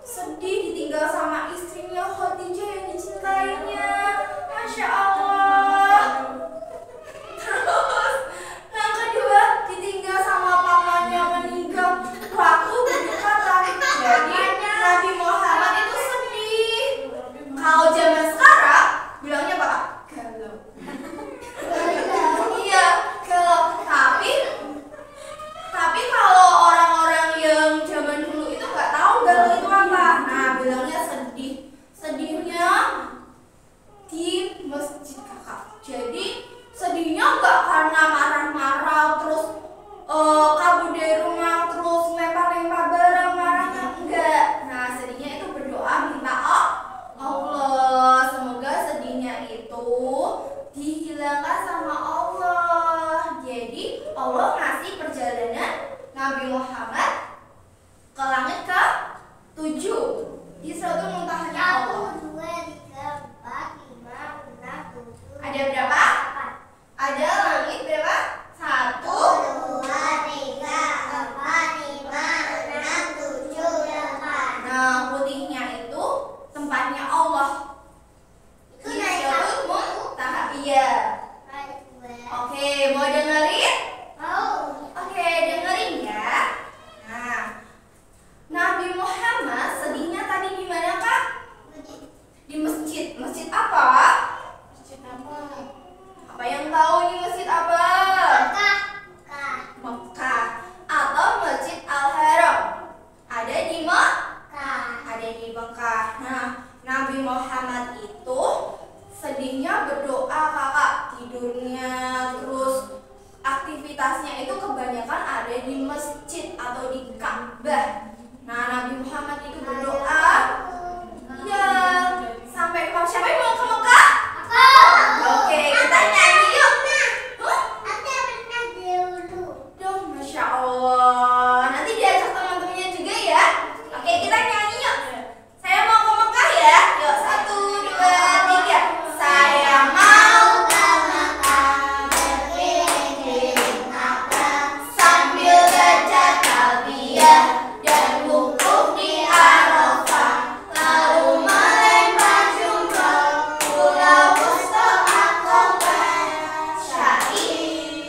sedih ditinggal sama istrinya Khadijah yang dicintainya. Masya Allah. Terus yang kedua ditinggal sama pamannya meninggal waktu berdekatan. Jadi Nabi Muhammad itu sedih. Kalau zaman sekarang bilangnya apa? Galau. Iya, galau. Tapi kalau orang-orang yang zaman dulu itu nggak tahu galau itu apa. Nah, bilangnya sedih. Sedihnya di masjid kakak. Jadi sedihnya nggak karena marah-marah terus kabur dari rumah terus lempar-lempar barang marahnya, enggak. Nah, sedihnya itu berdoa minta Allah semoga sedihnya itu dihilangkan sama Allah. Jadi Allah ngasih perjalanan Nabi Muhammad ke langit ke 7 di Sidratul Muntahanya Allah. 1, 2, 3, 4, 5, 6, 7. Ada berapa? Ada langit berapa? 1, 2, 3, 4, 5, 6, 7, 8. nah putihnya itu tempatnya Allah. Itu Di naik Sidratul satu. Muntaha. Iya. Oke, mau dengerin? Oke, dengerin ya. Nah, Nabi Muhammad sedihnya tadi di mana, Kak? Di masjid. Masjid apa? Masjid apa? Apa yang tahu ini masjid apa? Mekah. Mekah atau Masjid Al-Haram. Ada di Mekah. Ada di Mekah. Nah, Nabi Muhammad itu sedihnya berdoa, Kakak. Tidurnya terus aktivitasnya itu kebanyakan ada di masjid atau di Ka'bah. Nah, Nabi Muhammad itu berdoa. Ya, sampai siapa yang mau ke Mekah? Oke, kita nyanyi yuk. Hah? Duh, Masya Allah. Nanti diajak teman-temannya juga ya. Oke, kita nyanyi yuk. Saya mau ke Mekah ya. Yuk, 1, 2, 3. Saya mau ke Mekah, berkeliling Ka'bah, sambil baca talbiyah dan wukuf di Arafah, lalu melempar jumroh Pulau Wusta Aqabah.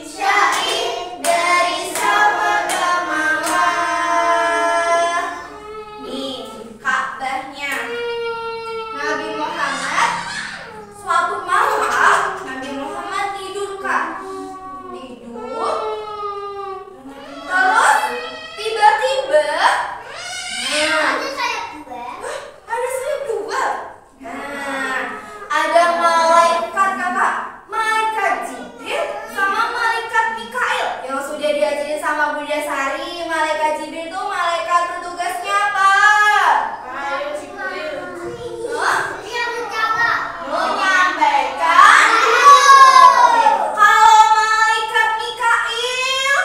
Syair dari Safa ke Marwah. Nih Ka'bahnya. Nabi Muhammad suatu malam Nabi Muhammad tidur, Kak. Tidur. Terus tiba-tiba ada sayap dua. Nah, ada malaikat, Kakak. Malaikat Jibril sama malaikat Mikail yang sudah diajarin sama Bunda Sari. Malaikat Jibril itu malaikat bertugasnya apa? Hah? Menyampaikan. Kalau malaikat Mikail,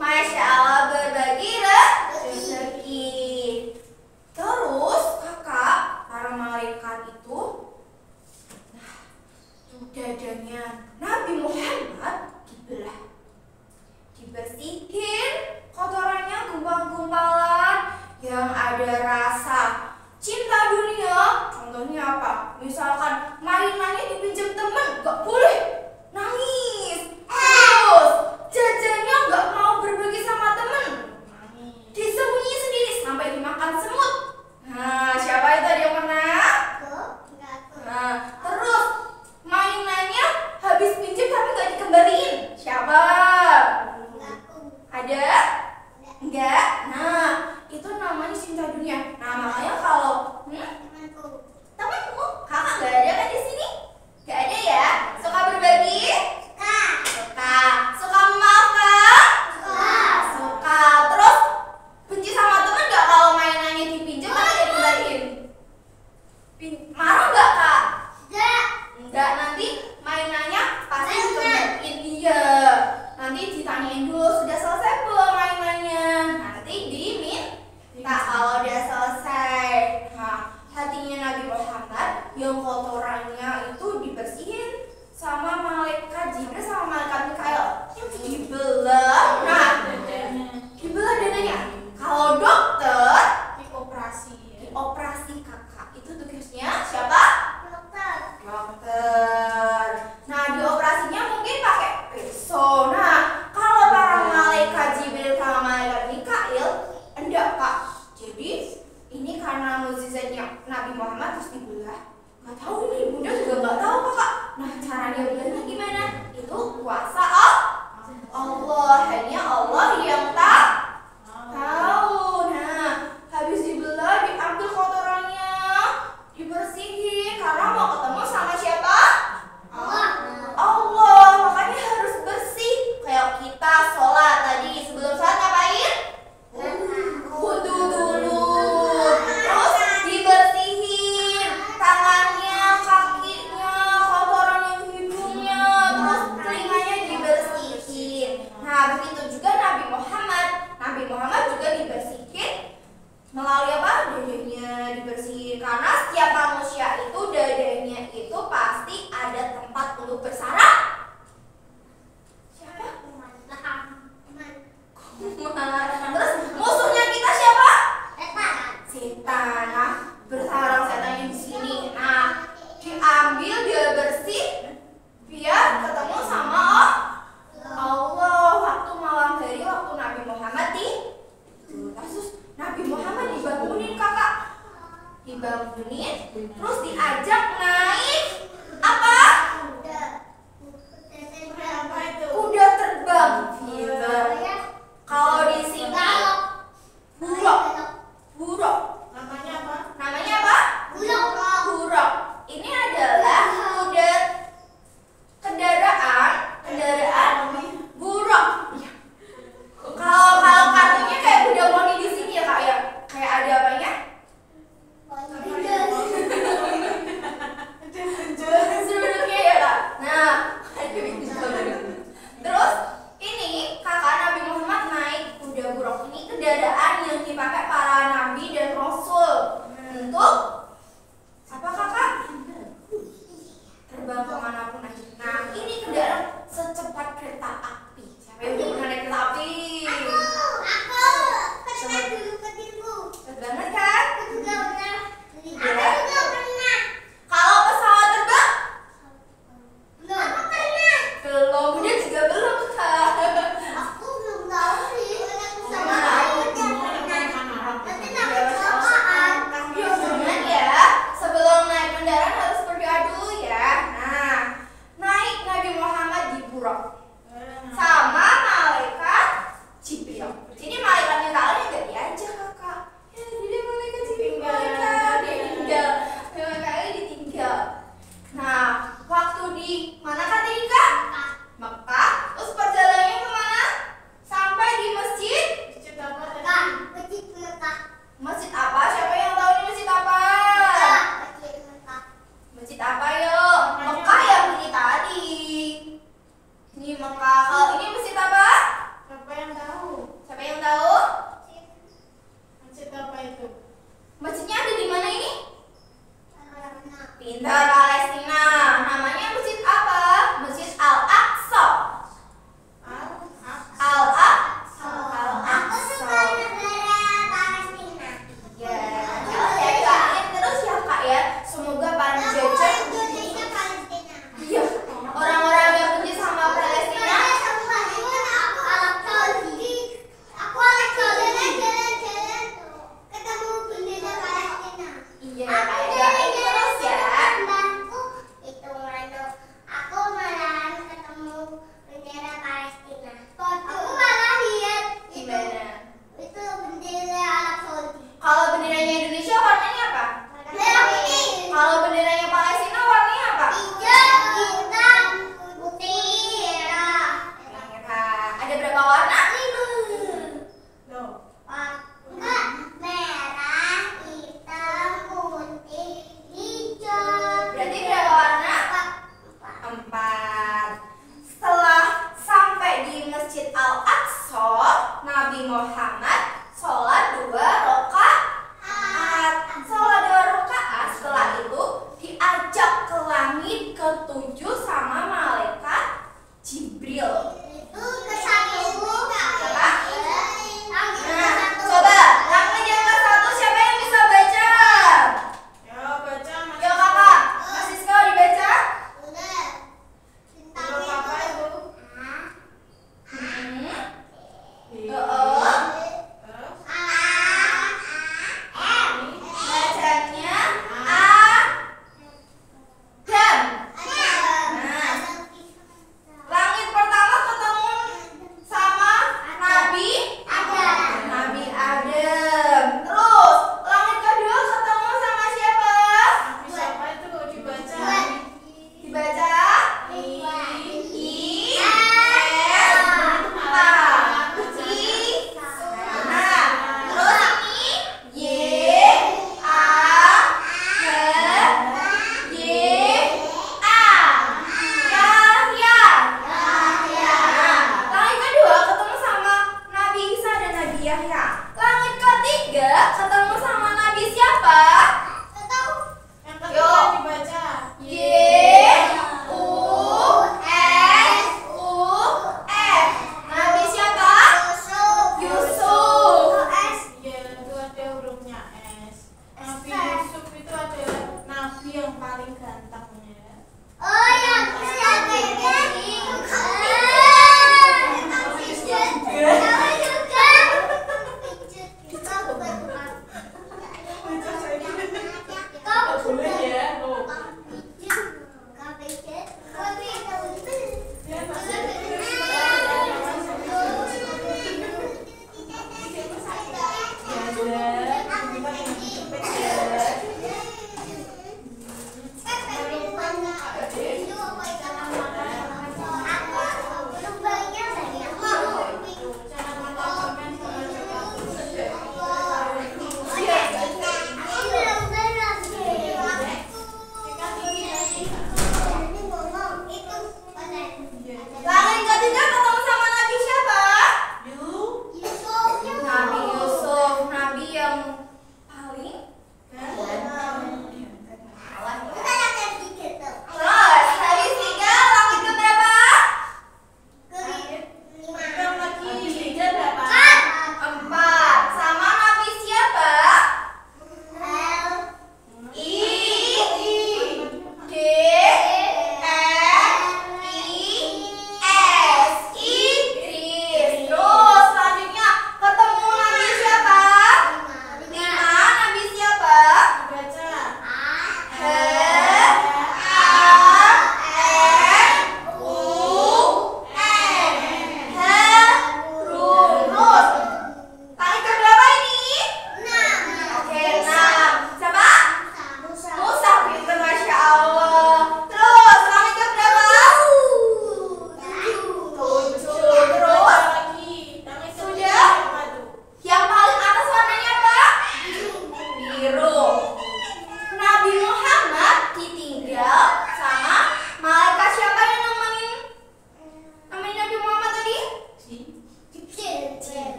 Masya Allah, berbagi rezeki. Terus Kakak, para malaikat itu dadanya Nabi Muhammad dibelah, dibersihin kotorannya, gumpal-gumpalan yang ada rasa cinta dunia. Contohnya apa? Misalkan mainannya dipinjam temen, gak boleh nangis. Terus jajannya gak mau berbagi sama temen, disembunyi sendiri sampai dimakan semut. Nah, siapa itu ada yang pernah? Nah, terus mainannya habis pinjam tapi gak dikembaliin. Siapa? Ada? Enggak? Nah, itu namanya cinta dunia. Nah, makanya kalau temanku, kakak gak ada kan di sini? Gak ada ya? Suka berbagi? Suka. Suka memaafkan? Suka. Terus benci sama teman gak kalau mainannya dipinjam tapi gak dikembaliin? Marah gak, Kak? Enggak, nanti mainannya pasti dikembaliin. Iya. Nanti ditanyain dulu sudah selesai belum mainannya. Nanti diminta kalau udah selesai. Nah, hatinya Nabi Muhammad yang kotorannya itu dibersihin sama malaikat Jibril sama malaikat Mikail dibelah. Nah, Nah, begitu juga Nabi Muhammad. Nabi Muhammad juga dibersihin melalui apa? Dadanya dibersihin. Karena setiap manusia itu dadanya itu pasti ada tempat untuk bersarang. Siapa? Terus musuhnya kita siapa? Setan. Nah, bersarang setannya di sini. Nah, diambil dia bersih biar ketemu sama Allah waktu malam hari waktu Nabi Muhammad terus Nabi Muhammad dibangunin kakak, dibangunin terus diajak naik apa? Kuda terbang. Kalau di sini buruk. Namanya apa? Buruk. Ini adalah kuda kendaraan buruk. Kalau kartunya kayak kuda poni di sini ya kak ya, kayak ada apanya? Seruduknya ya kak. Nah, terus ini kakak Nabi Muhammad naik kuda buruk. Ini kendaraan yang dipakai para nabi dan rasul untuk apa kakak? Terbang kemanapun aja. Nah, ini kendaraan secepat kereta api. Siapa yang udah pernah naik kereta api? Banget kan? Kalau pesawat terbang? Belum, dia juga belum kak. Cuman ya, sebelum naik kendaraan harus berdoa dulu ya. Nah, naik Nabi Muhammad di buruk sama malaikat Jibril. Jadi malaikatnya kalian nggak diajak kakak. Ya, jadi malaikat Jibril dia ditinggal. Nah, waktu di mana kak tadi kak? Mekah. Terus perjalanannya kemana? Sampai di masjid. Masjid apa? Siapa yang tahu ini masjid apa? Masjid apa yuk? Mekah yang ini tadi. Ini Mekah. Kalau ini masjid apa? Siapa yang tahu? Siapa yang tahu? Masjid apa itu? Masjidnya ada di mana ini? Pintar Palestina. Namanya masjid apa? Masjid Al-Aqsa. Al-Aqsa. Ya, doain terus ya kak ya. Semoga penjajah. Iya, orang-orang yang benci sama Palestina. Iya, doain terus ya. Gimana? Kalau benderanya Indonesia warnanya apa? Kalau benderanya Palestina warnanya apa? Merah. Ada berapa warna? Loh, Berarti berapa warna? 4. Setelah sampai di Masjid Al-Aqsa, Nabi Muhammad sholat 2 rakaat. Setelah itu diajak ke langit ke-7 sama malaikat Jibril.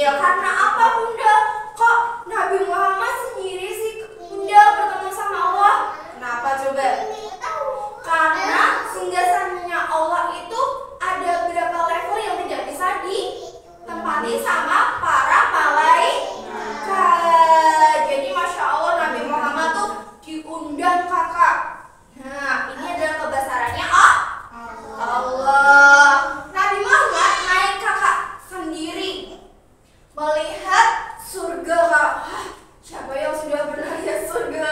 Jibril. Karena apa Bunda? Kok Nabi Muhammad sendiri sih Bunda bertemu sama Allah? Kenapa coba? Karena singgasananya Allah itu ada beberapa level yang tidak bisa ditempati sama para malaikat. Jadi Masya Allah Nabi Muhammad tuh diundang kakak. Nah ini adalah kebesarannya Allah. Nabi Muhammad naik kakak sendiri melihat surga kak. Siapa yang sudah pernah lihat surga?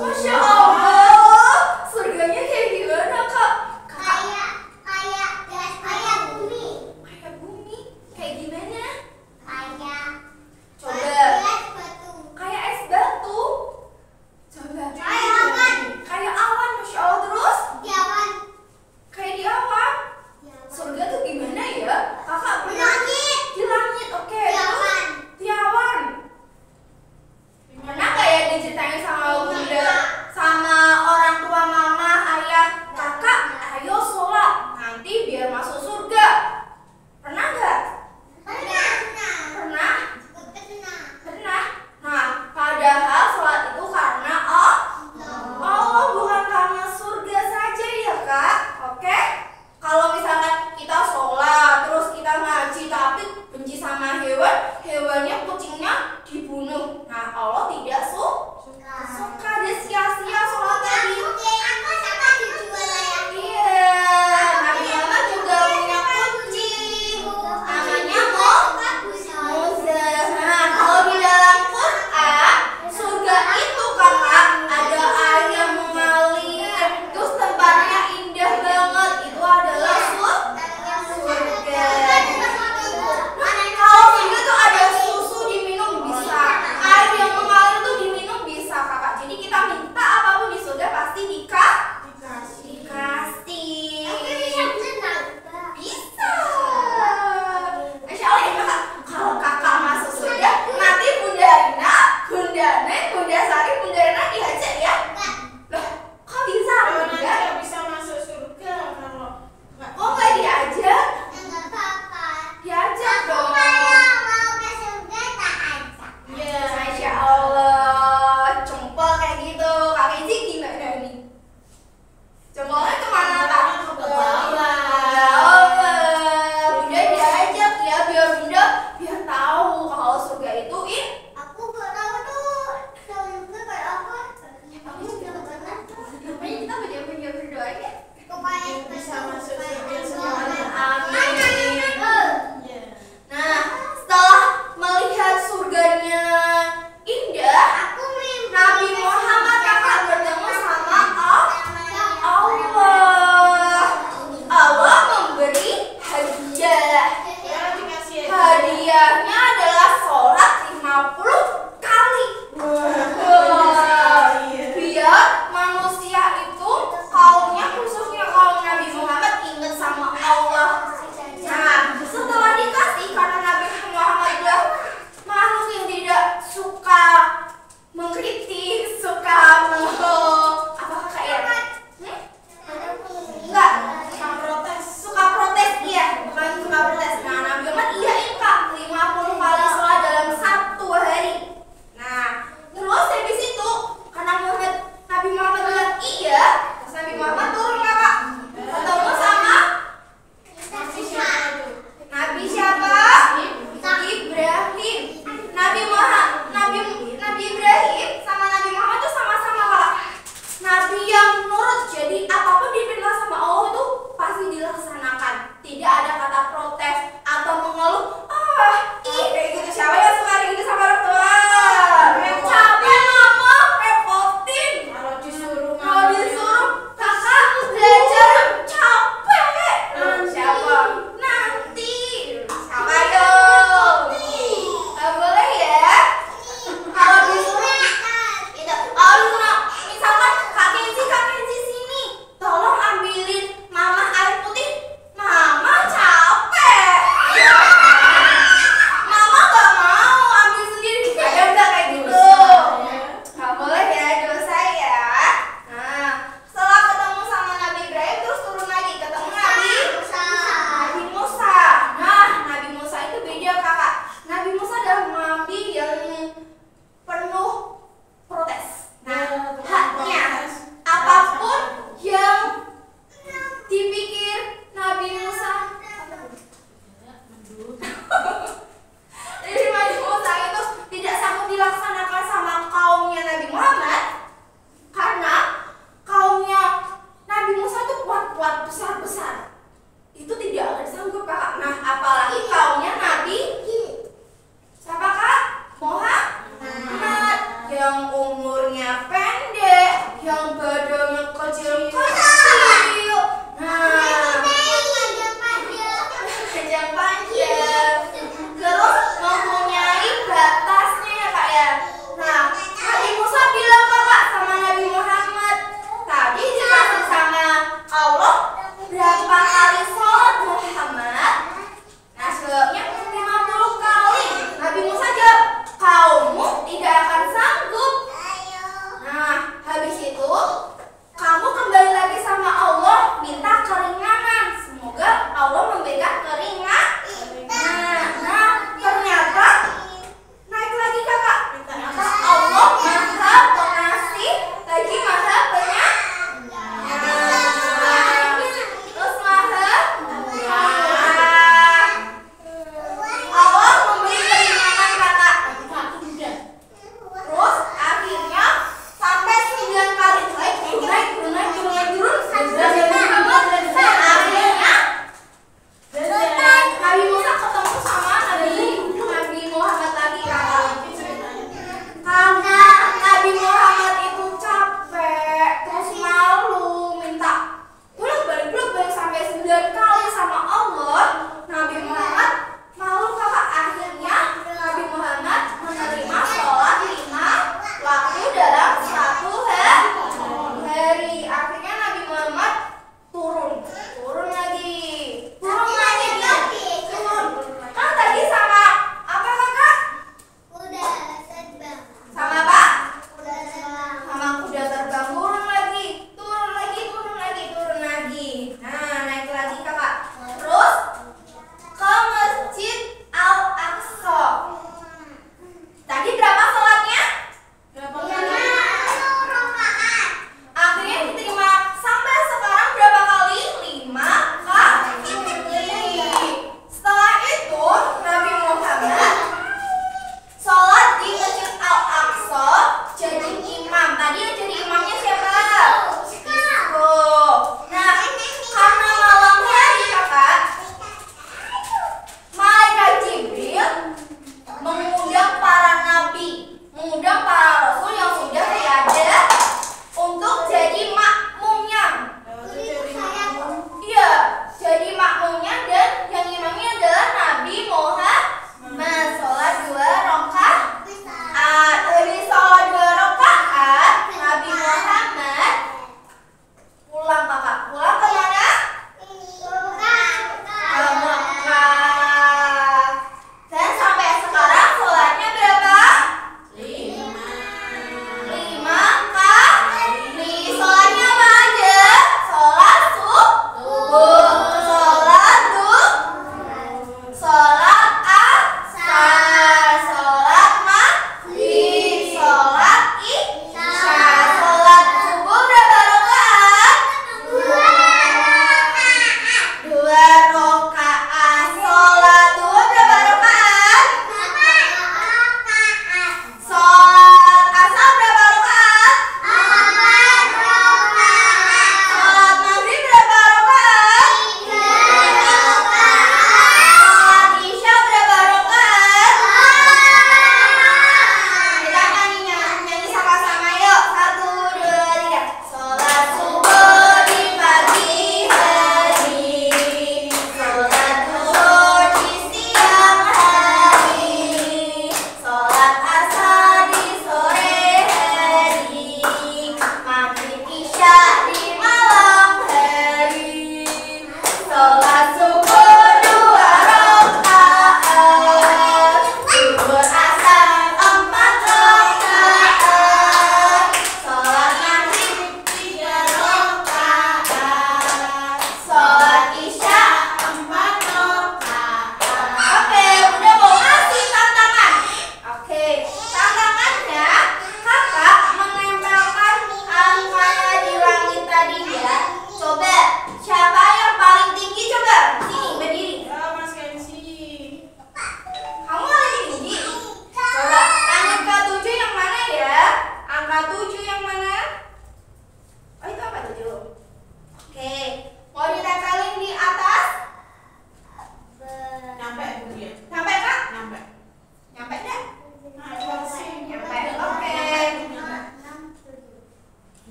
Masya Allah, surganya kayak gimana kak? Kayak bumi. Kayak bumi, kayak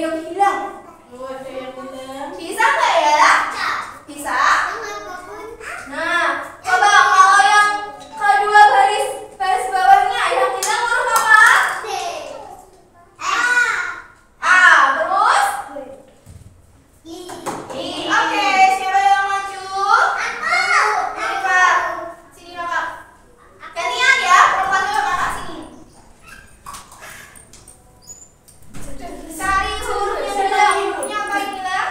yang hilang. Oh, ada yang bilang. Bisa nggak ya? Bisa. Nah, coba kalau yang kedua baris bawahnya yang hilang huruf apa? A. Terus? I. Oke, siapa yang maju? Kakak. Sini kakak. Gantian ya, perempuan dulu kakak sini. Cari huruf yang hilang. Hurufnya apa ini lah?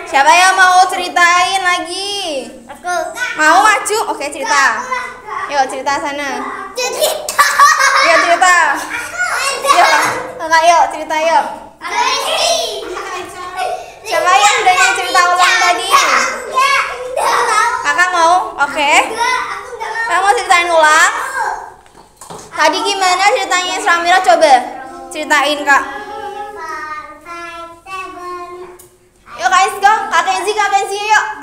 Siapa yang mau ceritain lagi? Aku. Mau maju? Oke, cerita. Yuk cerita sana. Cerita. Yuk cerita. Yuk, kakak yuk cerita yuk. Siapa yang udah yang cerita ulang tadi? Kakak mau? Oke. Kakak mau ceritain ulang? Tadi gimana ceritanya Sramira, coba ceritain kak. Yuk guys, go. Kak Kenzi yuk.